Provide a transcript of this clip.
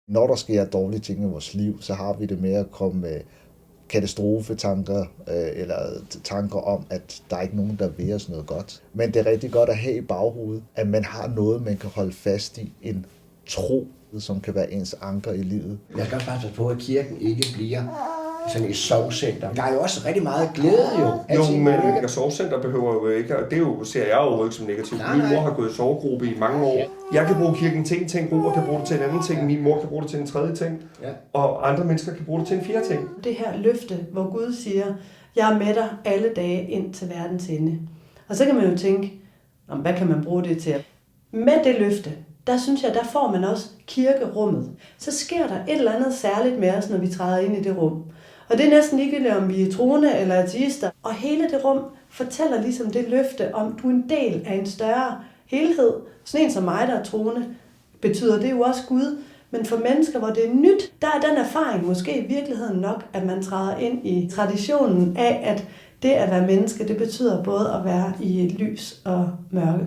Når der sker dårlige ting i vores liv, så har vi det med at komme med katastrofetanker, eller tanker om, at der er ikke nogen, der vil os noget godt. Men det er rigtig godt at have i baghovedet, at man har noget, man kan holde fast i, en tro, som kan være ens anker i livet. Jeg skal også bare passe på, at kirken ikke bliver sådan et sorgcenter. Der er jo også rigtig meget glæde jo. Jo, men et sorgcenter behøver jo ikke, og det jo, ser jeg jo ikke som negativt. Min mor har gået i sorggruppe i mange år. Jeg kan bruge kirken til en ting, Robert kan bruge det til en anden ting, min mor kan bruge det til en tredje ting, og andre mennesker kan bruge det til en fjerde ting. Det her løfte, hvor Gud siger, jeg er med dig alle dage ind til verdens ende. Og så kan man jo tænke, hvad kan man bruge det til? Med det løfte, der synes jeg, der får man også kirkerummet. Så sker der et eller andet særligt med os, når vi træder ind i det rum. Og det er næsten ligegyldigt, om vi er troende eller ateister. Og hele det rum fortæller ligesom det løfte om, du er en del af en større helhed. Sådan en som mig, der er troende, betyder det jo også Gud. Men for mennesker, hvor det er nyt, der er den erfaring måske i virkeligheden nok, at man træder ind i traditionen af, at det at være menneske, det betyder både at være i lys og mørke.